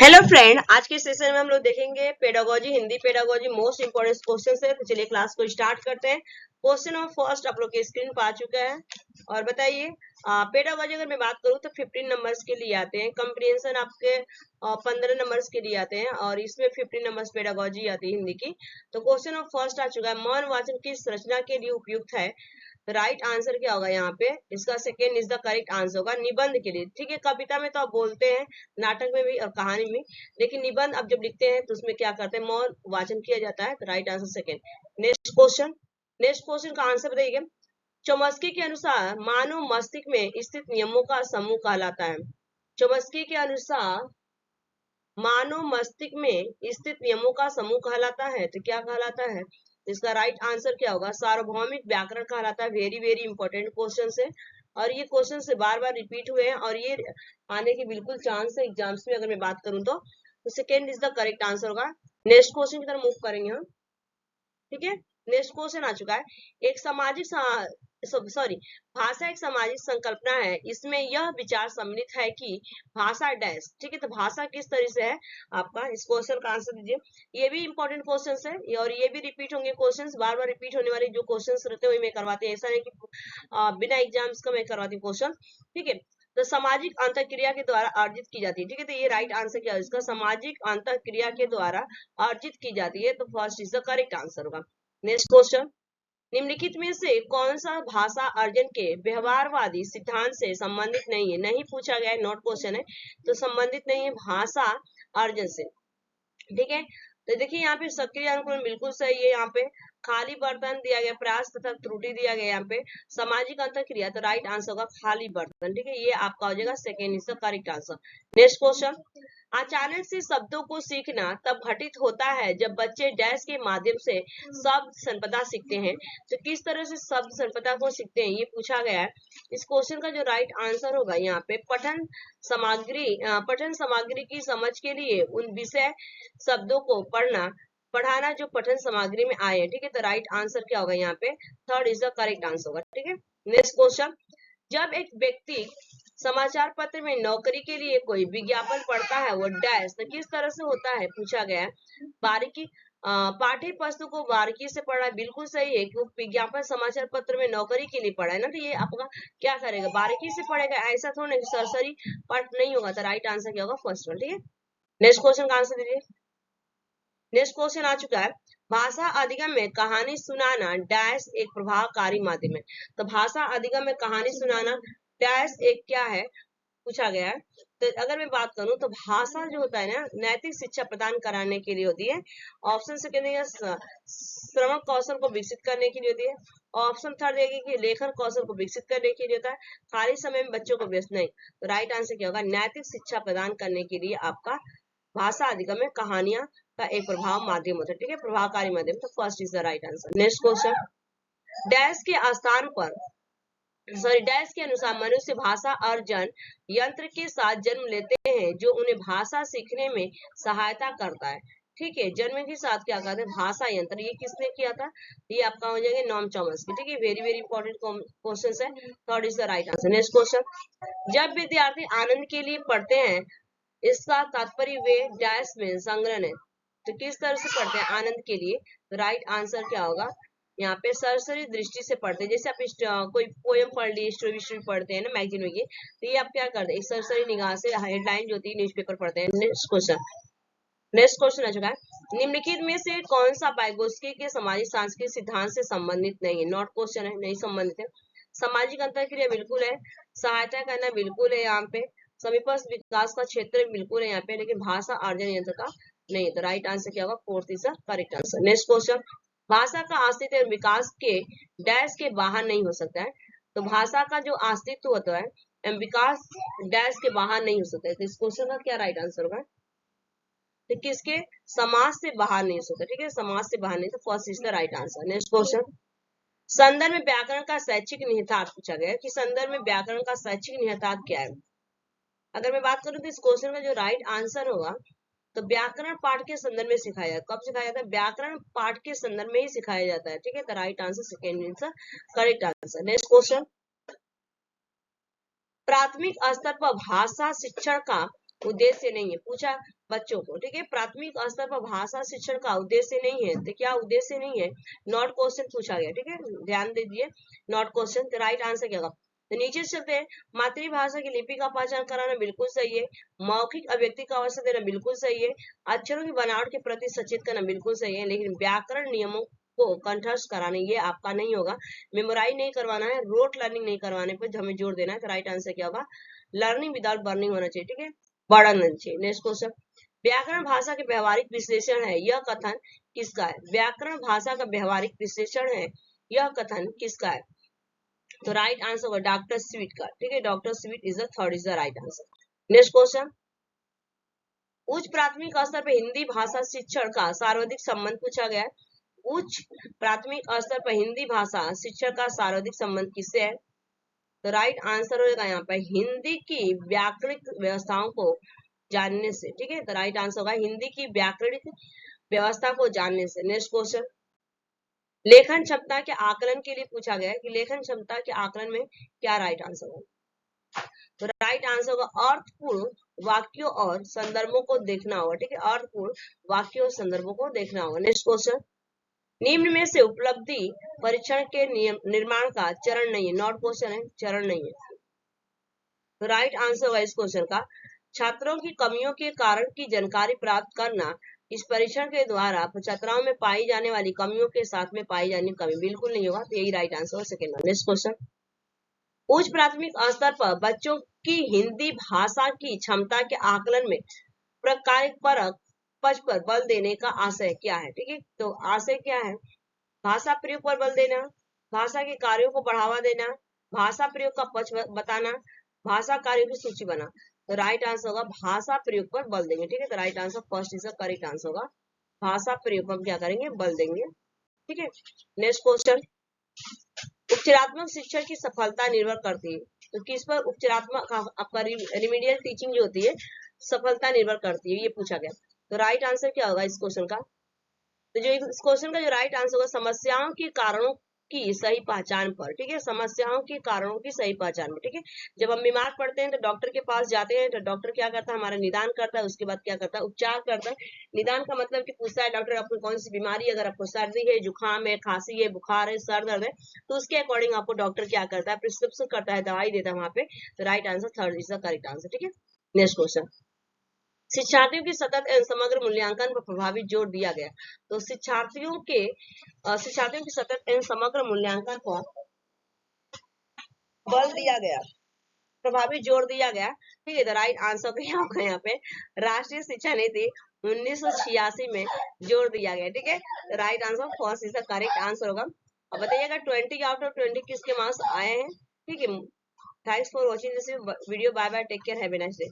Hello friend, आज के session में हम लोग देखेंगे pedagogy, Hindi pedagogy most important question है। तो चलिए क्लास को स्टार्ट करते हैं। क्वेश्चन नंबर फर्स्ट आप लोग के स्क्रीन पर आ चुका है और बताइए पेडागोजी अगर मैं बात करूं तो 15 नंबर्स के लिए आते हैं। कंप्रिहेंशन आपके 15 नंबर्स के लिए आते हैं और इसमें 15 नंबर्स पेडागोजी आती है हिंदी की। तो क्वेश्चन नंबर फर्स्ट आ चुका है, मौन वाचन किस रचना के लिए उपयुक्त है? राइट आंसर क्या होगा यहाँ पे? इसका second is the correct answer होगा निबंध के लिए। ठीक है, कविता में तो आप बोलते हैं, नाटक में भी और कहानी में, लेकिन निबंध आप जब लिखते हैं तो उसमें क्या करते हैं, मौन वाचन किया जाता है। तो right answer second. Next question का आंसर बताइएगा। चौमस्की के अनुसार मानव मस्तिष्क में स्थित नियमों का समूह कहलाता है। चौमस्की के अनुसार मानव मस्तिष्क में स्थित नियमों का समूह कहलाता है। तो क्या कहलाता है? इसका राइट आंसर क्या होगा? सार्वभौमिक व्याकरण कहलाता है। वेरी वेरी इंपॉर्टेंट क्वेश्चन है और ये क्वेश्चन से बार बार रिपीट हुए हैं और ये आने के बिल्कुल चांस है एग्जाम्स में। अगर मैं बात करूं तो second is the correct answer होगा। नेक्स्ट क्वेश्चन की तरफ मूव करेंगे हम। ठीक है, नेक्स्ट क्वेश्चन आ चुका है। एक भाषा एक सामाजिक संकल्पना है। इसमें यह विचार सम्मिलित है कि भाषा डैश। ठीक है, तो भाषा किस तरह से है आपका? इस क्वेश्चन का आंसर दीजिए। ये भी इंपॉर्टेंट क्वेश्चन है और ये भी रिपीट होंगे क्वेश्चन, बार बार रिपीट होने वाले जो क्वेश्चन रहते हैं वही मैं करवाती हूँ। ऐसा नहीं कि बिना एग्जाम्स का मैं करवाती हूँ क्वेश्चन। ठीक है, तो सामाजिक अंतःक्रिया के द्वारा अर्जित की जाती है। ठीक है, तो ये राइट आंसर क्या है इसका? सामाजिक अंतःक्रिया के द्वारा अर्जित की जाती है। तो first is the correct answer होगा। नेक्स्ट क्वेश्चन, निम्नलिखित में से कौन सा भाषा अर्जन के व्यवहारवादी सिद्धांत से संबंधित नहीं है? नहीं पूछा गया है, नॉट क्वेश्चन है, तो संबंधित नहीं है भाषा अर्जन से। ठीक है, तो देखिए यहाँ पे सक्रिय अनुकूलन बिल्कुल सही है। यहाँ पे खाली बर्तन दिया गया, प्रयास तथा त्रुटि दिया गया। यहाँ पे सामाजिक अंतःक्रिया, तो राइट आंसर होगा खाली बर्तन। ठीक है, ये आपका हो जाएगा second is the correct answer. Next question, अचानक से शब्दों को सीखना तब घटित होता है जब बच्चे डैश के माध्यम से शब्द संपदा सीखते हैं। तो किस तरह से शब्द संपदा को सीखते हैं ये पूछा गया है। इस क्वेश्चन का जो राइट आंसर होगा यहाँ पे पठन सामग्री की समझ के लिए उन विषय शब्दों को पढ़ाना जो पठन सामग्री में आए। ठीक है, तो राइट आंसर क्या होगा यहाँ पे? Third is the correct answer होगा। ठीक है, नेक्स्ट क्वेश्चन, जब एक व्यक्ति समाचार पत्र में नौकरी के लिए कोई विज्ञापन पढ़ता है वो डैश, तो किस तरह से होता है पूछा गया है। बारीकी पाठ्य पुस्तक को बारीकी से पढ़ा है, बिल्कुल सही है कि वो विज्ञापन समाचार पत्र में नौकरी के लिए पढ़ा है ना, तो ये आपका क्या करेगा? बारीकी से पढ़ेगा। ऐसा थोड़ा सरसरी पाठ नहीं होगा। तो राइट आंसर क्या होगा? First one. ठीक है, नेक्स्ट क्वेश्चन का आंसर दीजिए। नेक्स्ट क्वेश्चन आ चुका है, भाषा अधिगम में कहानी सुनाना डैश एक प्रभावकारी माध्यम है। तो भाषा अधिगम में कहानी सुनाना डैश एक क्या है पूछा गया है। तो अगर मैं बात करूं तो भाषा जो होता है ना, नैतिक शिक्षा प्रदान कराने के लिए होती है। ऑप्शन सेकंड है श्रवण कौशल को विकसित करने के लिए होती है। ऑप्शन थर्ड है कि लेखन कौशल को विकसित करने के लिए होता है। खाली समय में बच्चों को व्यस्त नहीं। तो राइट आंसर क्या होगा? नैतिक शिक्षा प्रदान करने के लिए आपका भाषा अधिगम में कहानियां का एक प्रभाव माध्यम होता है। ठीक है, प्रभावकारी माध्यम। तो first is the right answer. Next question, dash के स्थान पर डैश के अनुसार मनुष्य भाषा अर्जन यंत्र के साथ जन्म लेते हैं जो उन्हें भाषा सीखने में सहायता करता है। ठीक है, जन्म के साथ क्या कहते हैं? भाषा यंत्र। ये किसने किया था? ये आपका हो जाएगा नॉम चॉमस्की। ठीक है, वेरी वेरी इंपॉर्टेंट क्वेश्चन है। Third is the right answer. Next question, जब विद्यार्थी आनंद के लिए पढ़ते हैं इसका तात्पर्य वे डैश में संग्रहण है। तो किस तरह से पढ़ते हैं आनंद के लिए? तो राइट आंसर क्या होगा यहाँ पे? सरसरी दृष्टि से पढ़ते हैं। जैसे आप कोई पोयम पढ़ लिए, स्टोरी पढ़ते हैं ना मैगजीन में, तो ये आप क्या करते हैं? एक सरसरी निगाह से हेडलाइन जो होती है न्यूज़पेपर पढ़ते हैं। नेक्स्ट क्वेश्चन आ चुका है, निम्नलिखित में से कौन सा वाइगोत्स्की के सामाजिक सांस्कृतिक सिद्धांत से संबंधित नहीं है? नॉट क्वेश्चन है, नहीं संबंधित है। सामाजिक अंतःक्रिया बिल्कुल है, सहायता करना बिल्कुल है यहाँ पे, समीपस्थ विकास का क्षेत्र बिल्कुल है यहाँ पे, लेकिन भाषा अर्जन यंत्र का नहीं है। तो राइट आंसर क्या होगा? Fourth is the correct answer. Next question, भाषा का अस्तित्व विकास के डैश के बाहर नहीं हो सकता है। तो भाषा का जो अस्तित्व होता है विकास डैश के बाहर नहीं हो सकता है। तो इस क्वेश्चन का क्या राइट आंसर होगा? तो किसके? समाज से बाहर नहीं हो सकता। ठीक है, समाज से बाहर नहीं, तो first is the right answer. Next question, संदर्भ में व्याकरण का शैक्षिक निहितार्थ पूछा गया है कि संदर्भ में व्याकरण का शैक्षिक निहितार्थ क्या है। अगर मैं बात करूं तो इस क्वेश्चन का जो राइट आंसर होगा, तो व्याकरण पाठ के संदर्भ में सिखाया जाता है। कब सिखाया जाता है? व्याकरण पाठ के संदर्भ में ही सिखाया जाता है। ठीक है, तो right answer second answer correct answer. Next question, प्राथमिक स्तर पर भाषा शिक्षण का उद्देश्य नहीं है, पूछा बच्चों को, ठीक है। प्राथमिक स्तर पर भाषा शिक्षण का उद्देश्य नहीं है, तो क्या उद्देश्य नहीं है, नॉट क्वेश्चन पूछा गया, ठीक है, ध्यान दीजिए, नॉट क्वेश्चन। तो राइट आंसर क्या होगा, तो नीचे चलते हैं, मातृभाषा की लिपि का पहचान कराना बिल्कुल सही है, मौखिक अभिव्यक्ति का अवसर देना बिल्कुल सही है, अक्षरों की बनावट के प्रति सचेत करना बिल्कुल सही है, लेकिन व्याकरण नियमों को कंठस्थ कराने ये आपका नहीं होगा, मेमोराइज नहीं करवाना है, रोट लर्निंग नहीं करवाने पर हमें जोर देना है। तो राइट आंसर क्या होगा, लर्निंग विदाउट बर्निंग होना चाहिए, ठीक है, बर्डन नहीं चाहिए। नेक्स्ट क्वेश्चन, व्याकरण भाषा के व्यवहारिक विश्लेषण है, यह कथन किसका है, व्याकरण भाषा का व्यवहारिक विश्लेषण है, यह कथन किसका है, तो राइट आंसर होगा डॉक्टर स्वीट का, ठीक है, doctor sweet is the third is the right answer. Next question, उच्च प्राथमिक स्तर पर हिंदी भाषा शिक्षण का सर्वाधिक संबंध पूछा गया है, उच्च प्राथमिक स्तर पर हिंदी भाषा शिक्षण का सर्वाधिक संबंध किससे है, तो राइट आंसर होगा यहाँ पर हिंदी की व्याकरणिक व्यवस्थाओं को जानने से, ठीक है, तो राइट आंसर होगा हिंदी की व्याकरणिक व्यवस्था को जानने से। नेक्स्ट क्वेश्चन, लेखन क्षमता के आकलन के लिए पूछा गया है कि लेखन क्षमता के आकलन में क्या राइट आंसर होगा, तो राइट आंसर होगा अर्थपूर्ण वाक्यों और संदर्भों को देखना होगा, ठीक है, अर्थपूर्ण वाक्यों और संदर्भों को देखना होगा। नेक्स्ट क्वेश्चन, निम्न में से उपलब्धि परीक्षण के नियम निर्माण का चरण नहीं है, नॉट क्वेश्चन है, चरण नहीं है, तो राइट आंसर होगा इस क्वेश्चन का छात्रों की कमियों के कारण की जानकारी प्राप्त करना, इस परीक्षण के द्वारा छात्राओं में पाई जाने वाली कमियों के साथ में पाई जाने कमी बिल्कुल नहीं होगा, तो यही राइट आंसर हो सेकेंड वन। नेक्स्ट क्वेश्चन, उच्च प्राथमिक स्तर पर बच्चों की हिंदी भाषा की क्षमता के आकलन में प्रकारिक परक पक्ष पर बल देने का आशय क्या है, ठीक है, तो आशय क्या है, भाषा प्रयोग पर बल देना, भाषा के कार्यों को बढ़ावा देना, भाषा प्रयोग का पक्ष बताना, भाषा कार्यों की सूची बना, तो राइट आंसर होगा भाषा प्रयोग पर बल देंगे, ठीक है, तो right answer first is the correct answer होगा, भाषा प्रयोग पर क्या करेंगे, बल देंगे, ठीक है। नेक्स्ट क्वेश्चन, उपचारात्मक शिक्षण की सफलता निर्भर करती है, तो किस पर उपचारात्मक आपका रिमीडियल टीचिंग जो होती है सफलता निर्भर करती है, ये पूछा गया, तो राइट आंसर क्या होगा इस क्वेश्चन का, तो जो इस क्वेश्चन का जो राइट आंसर होगा समस्याओं के कारणों की सही पहचान पर, ठीक है, समस्याओं के कारणों की सही पहचान पर, ठीक है, जब हम बीमार पड़ते हैं तो डॉक्टर के पास जाते हैं, तो डॉक्टर क्या करता है, हमारा निदान करता है, उसके बाद क्या करता है, उपचार करता है। निदान का मतलब कि पूछता है डॉक्टर आपको कौन सी बीमारी है, अगर आपको सर्दी है, जुकाम है, खांसी है, बुखार है, सर दर्द है, तो उसके अकॉर्डिंग आपको डॉक्टर क्या करता है, प्रिस्क्रिप्शन करता है, दवाई देता है वहां पे, तो right answer third is the correct answer, ठीक है। नेक्स्ट क्वेश्चन, शिक्षार्थियों की सतत एवं समग्र मूल्यांकन पर प्रभावी जोर दिया गया, तो शिक्षार्थियों की सतत एवं समग्र मूल्यांकन पर बल दिया गया, प्रभावी जोर दिया गया, ठीक है, तो राइट आंसर क्या होगा यहाँ पे, राष्ट्रीय शिक्षा नीति 1986 में जोर दिया गया, ठीक है, तो right answer first is the correct answer होगा। अब बताइएगा 20 आउट ऑफ 20 किसके मार्क्स आए हैं, ठीक है। Thanks for watching this video, bye bye, take care, have a nice day.